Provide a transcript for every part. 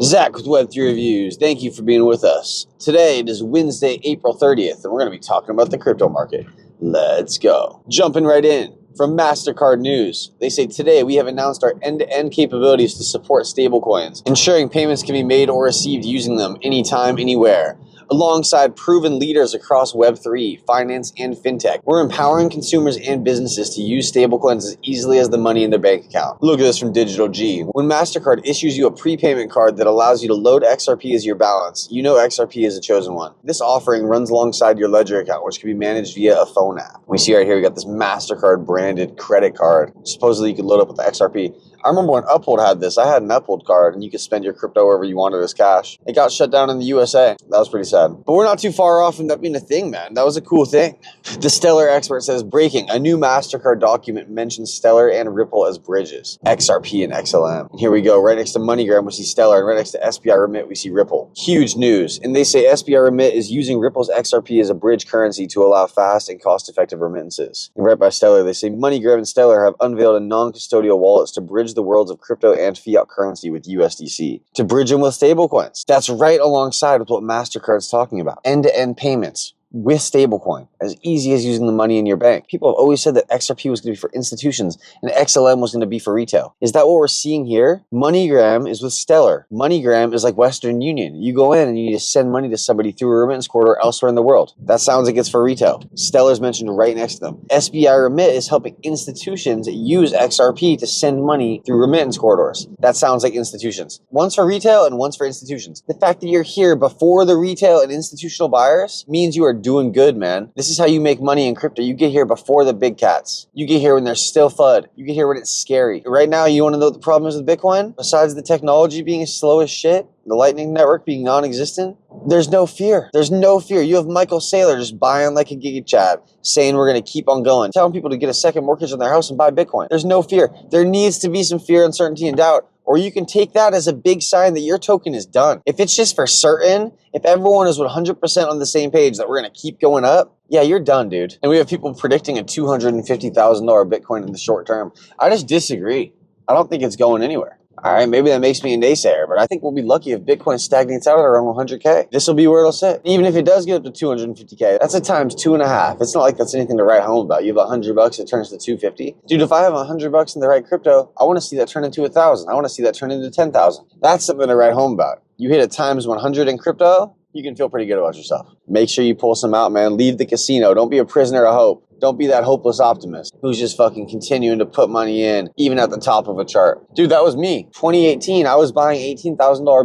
Zach with Web3 Reviews. Thank you for being with us. Today it is Wednesday, April 30th, and we're going to be talking about the crypto market. Let's go. Jumping right in. From Mastercard News, they say today we have announced our end-to-end capabilities to support stablecoins, ensuring payments can be made or received using them anytime, anywhere. Alongside proven leaders across Web3, finance, and fintech, we're empowering consumers and businesses to use stablecoins as easily as the money in their bank account. Look at this from DigitalG. When Mastercard issues you a prepayment card that allows you to load XRP as your balance, you know XRP is a chosen one. This offering runs alongside your Ledger account, which can be managed via a phone app. We see right here, we got this Mastercard branded credit card. Supposedly you could load up with the XRP. I remember when Uphold had this. I had an Uphold card, and you could spend your crypto wherever you wanted as cash. It got shut down in the USA. That was pretty sad. But we're not too far off from that being a thing, man. That was a cool thing. The Stellar expert says, breaking, a new MasterCard document mentions Stellar and Ripple as bridges. XRP and XLM. And here we go. Right next to MoneyGram, we see Stellar, and right next to SBI Remit, we see Ripple. Huge news. And they say SBI Remit is using Ripple's XRP as a bridge currency to allow fast and cost-effective remittances. And right by Stellar, they say MoneyGram and Stellar have unveiled a non-custodial wallets to bridge the worlds of crypto and fiat currency with USDC, to bridge them with stablecoins. That's right alongside with what MasterCard's talking about. End-to-end payments with stablecoin, as easy as using the money in your bank. People have always said that XRP was going to be for institutions and XLM was going to be for retail. Is that what we're seeing here? MoneyGram is with Stellar. MoneyGram is like Western Union. You go in and you need to send money to somebody through a remittance corridor elsewhere in the world. That sounds like it's for retail. Stellar's mentioned right next to them. SBI Remit is helping institutions use XRP to send money through remittance corridors. That sounds like institutions. One's for retail and one's for institutions. The fact that you're here before the retail and institutional buyers means you are doing good, man. This is how you make money in crypto. You get here before the big cats. You get here when there's still FUD. You get here when it's scary. Right now, you want to know what the problem is with Bitcoin? Besides the technology being slow as shit, the Lightning Network being non-existent, there's no fear. There's no fear. You have Michael Saylor just buying like a Giga Chad, saying we're going to keep on going, telling people to get a second mortgage on their house and buy Bitcoin. There's no fear. There needs to be some fear, uncertainty, and doubt. Or you can take that as a big sign that your token is done. If it's just for certain, if everyone is 100% on the same page that we're going to keep going up, yeah, you're done, dude. And we have people predicting a $250,000 Bitcoin in the short term. I just disagree. I don't think it's going anywhere. All right, maybe that makes me a naysayer, but I think we'll be lucky if Bitcoin stagnates out at around 100K. This will be where it'll sit. Even if it does get up to 250K, that's a times 2.5. It's not like that's anything to write home about. You have $100, it turns to 250. Dude, if I have $100 in the right crypto, I want to see that turn into 1,000. I want to see that turn into 10,000. That's something to write home about. You hit a times 100 in crypto, you can feel pretty good about yourself. Make sure you pull some out, man. Leave the casino. Don't be a prisoner of hope. Don't be that hopeless optimist who's just fucking continuing to put money in, even at the top of a chart. Dude, that was me. 2018, I was buying $18,000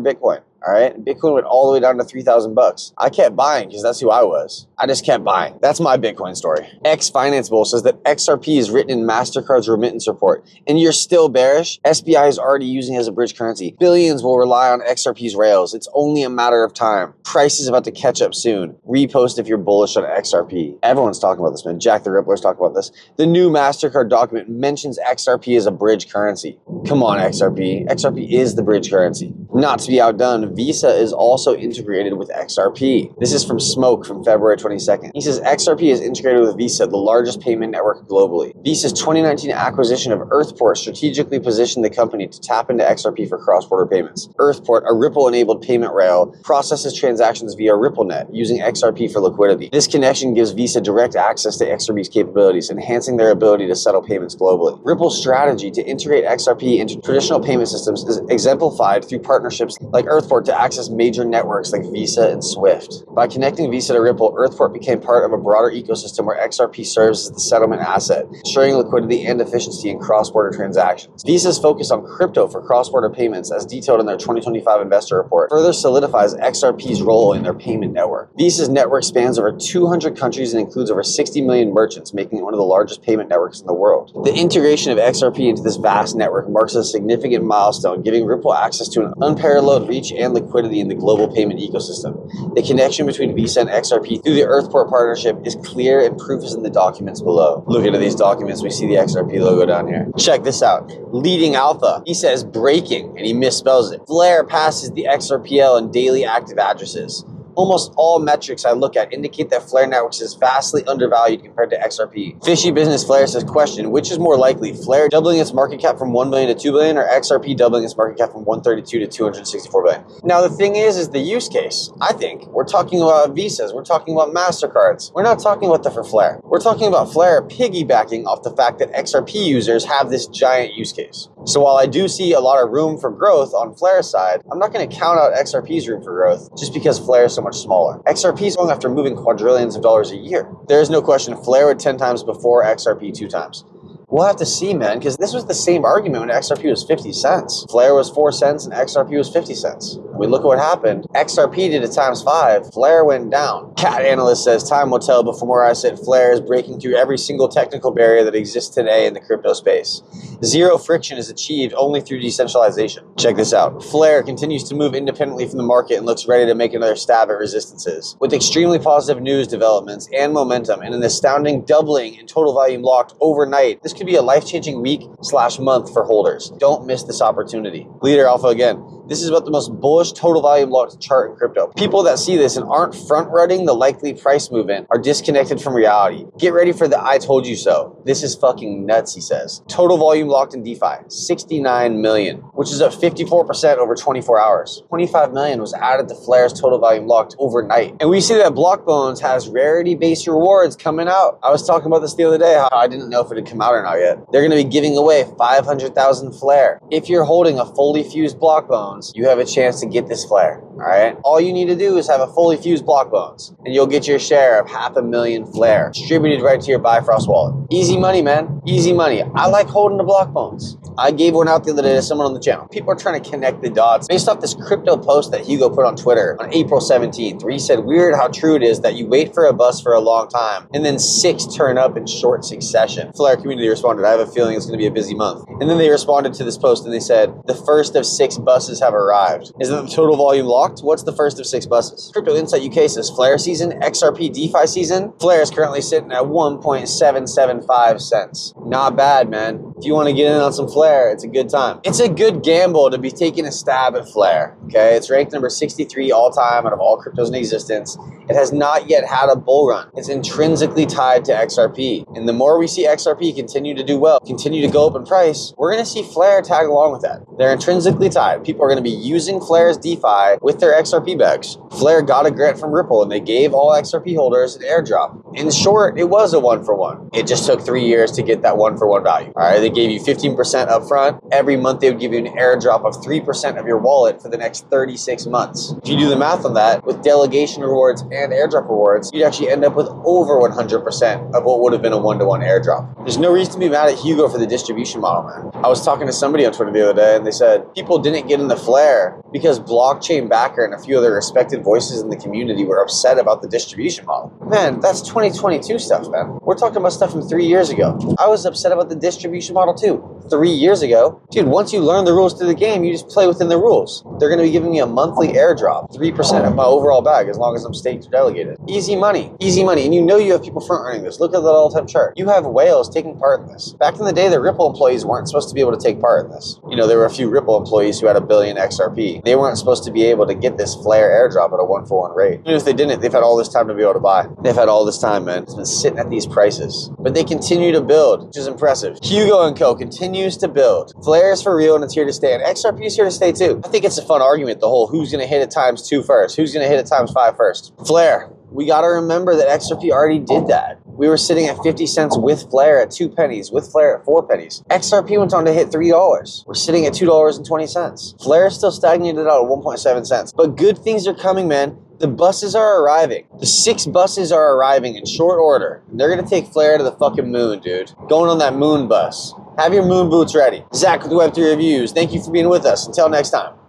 Bitcoin. All right. Bitcoin went all the way down to $3,000. I kept buying because that's who I was. I just kept buying. That's my Bitcoin story. X Finance Bull says that XRP is written in MasterCard's remittance report, and you're still bearish. SBI is already using it as a bridge currency. Billions will rely on XRP's rails. It's only a matter of time. Price is about to catch up soon. Repost if you're bullish on XRP. Everyone's talking about this, man. Jack the Rippler's talking about this. The new MasterCard document mentions XRP as a bridge currency. Come on, XRP. XRP is the bridge currency. Not to be outdone, Visa is also integrated with XRP. This is from Smoke from February 22nd. He says XRP is integrated with Visa, the largest payment network globally. Visa's 2019 acquisition of Earthport strategically positioned the company to tap into XRP for cross-border payments. Earthport, a Ripple-enabled payment rail, processes transactions via RippleNet using XRP for liquidity. This connection gives Visa direct access to XRP's capabilities, enhancing their ability to settle payments globally. Ripple's strategy to integrate XRP into traditional payment systems is exemplified through partnerships like Earthport to access major networks like Visa and Swift. By connecting Visa to Ripple, Earthport became part of a broader ecosystem where XRP serves as the settlement asset, ensuring liquidity and efficiency in cross-border transactions. Visa's focus on crypto for cross-border payments, as detailed in their 2025 investor report, further solidifies XRP's role in their payment network. Visa's network spans over 200 countries and includes over 60 million merchants, making it one of the largest payment networks in the world. The integration of XRP into this vast network marks a significant milestone, giving Ripple access to an unparalleled reach and liquidity in the global payment ecosystem. The connection between Visa and XRP through the Earthport partnership is clear, and proof is in the documents below. Looking at these documents, we see the XRP logo down here. Check this out. Leading Alpha, he says breaking, and he misspells it. FLR passes the XRPL in daily active addresses. Almost all metrics I look at indicate that Flare Networks is vastly undervalued compared to XRP. Fishy Business Flare says, question, which is more likely, Flare doubling its market cap from 1 billion to 2 billion or XRP doubling its market cap from 132 to 264 billion? Now, the thing is the use case. I think we're talking about Visas, we're talking about Mastercards. We're not talking about for Flare. We're talking about Flare piggybacking off the fact that XRP users have this giant use case. So while I do see a lot of room for growth on Flare's side, I'm not going to count out XRP's room for growth just because Flare is so much smaller. XRP is going after moving quadrillions of dollars a year. There is no question Flare would 10 times before XRP 2 times. We'll have to see, man, because this was the same argument when XRP was 50 cents. Flare was 4 cents and XRP was 50 cents. We look at what happened. XRP did it times 5. Flare went down. Cat Analyst says, time will tell, but from where I sit, Flare is breaking through every single technical barrier that exists today in the crypto space. Zero friction is achieved only through decentralization. Check this out. Flare continues to move independently from the market and looks ready to make another stab at resistances. With extremely positive news developments and momentum and an astounding doubling in total volume locked overnight, this could be a life-changing week/month for holders. Don't miss this opportunity. Leader Alpha again. This is about the most bullish total volume locked chart in crypto. People that see this and aren't front-running the likely price movement are disconnected from reality. Get ready for the I told you so. This is fucking nuts, he says. Total volume locked in DeFi, 69 million, which is up 54% over 24 hours. 25 million was added to Flare's total volume locked overnight. And we see that Blockbones has rarity-based rewards coming out. I was talking about this the other day, how I didn't know if it had come out or not yet. They're going to be giving away 500,000 Flare. If you're holding a fully fused Blockbones, you have a chance to get this Flare, all right? All you need to do is have a fully fused Blockbones, and you'll get your share of 500,000 Flare distributed right to your Bifrost wallet. Easy money, man. Easy money. I like holding the Blockbones. I gave one out the other day to someone on the channel. People are trying to connect the dots based off this crypto post that Hugo put on Twitter on April 17th, where he said, weird how true it is that you wait for a bus for a long time, and then 6 turn up in short succession. Flare community responded, I have a feeling it's going to be a busy month. And then they responded to this post and they said, the first of 6 buses have arrived. Is the total volume locked? What's the first of 6 buses? Crypto Insight UK says Flare season, XRP DeFi season. Flare is currently sitting at 1.775 cents. Not bad, man. If you want to get in on some Flare, it's a good time. It's a good gamble to be taking a stab at Flare, okay? It's ranked number 63 all-time out of all cryptos in existence. It has not yet had a bull run. It's intrinsically tied to XRP. And the more we see XRP continue to do well, continue to go up in price, we're going to see Flare tag along with that. They're intrinsically tied. People are going to be using Flare's DeFi with their XRP bags. Flare got a grant from Ripple and they gave all XRP holders an airdrop. In short, it was a 1-for-1. It just took 3 years to get that 1-for-1 value. All right, they gave you 15% upfront. Every month they would give you an airdrop of 3% of your wallet for the next 36 months. If you do the math on that, with delegation rewards and airdrop rewards, you'd actually end up with over 100% of what would have been a 1-to-1 airdrop. There's no reason to be mad at Hugo for the distribution model, man. I was talking to somebody on Twitter the other day and they said people didn't get into Flare because blockchain backer and a few other respected voices in the community were upset about the distribution model. Man, that's 2022 stuff, man. We're talking about stuff from 3 years ago. I was upset about the distribution model too. 3 years ago. Dude, once you learn the rules to the game, you just play within the rules. They're going to be giving me a monthly airdrop, 3% of my overall bag as long as I'm staked or delegated. Easy money. Easy money. And you know you have people front running this. Look at that all-time chart. You have whales taking part in this. Back in the day, the Ripple employees weren't supposed to be able to take part in this. You know, there were a few Ripple employees who had a billion XRP. They weren't supposed to be able to get this Flare airdrop at a 1-for-1 rate. Even if they didn't, they've had all this time to be able to buy. They've had all this time, man. It's been sitting at these prices. But they continue to build, which is impressive. Hugo & Co. continues to build. Flare is for real and it's here to stay. And XRP is here to stay too. I think it's a fun argument, the whole who's going to hit it times 2 first. Who's going to hit it times 5 first. Flare. We got to remember that XRP already did that. We were sitting at 50 cents with Flare at 2 pennies, with Flare at 4 pennies. XRP went on to hit $3. We're sitting at $2.20. Flare is still stagnated out at 1.7 cents. But good things are coming, man. The buses are arriving. The 6 buses are arriving in short order. And they're going to take Flare to the fucking moon, dude. Going on that moon bus. Have your moon boots ready. Zach with Web3 Reviews. Thank you for being with us. Until next time.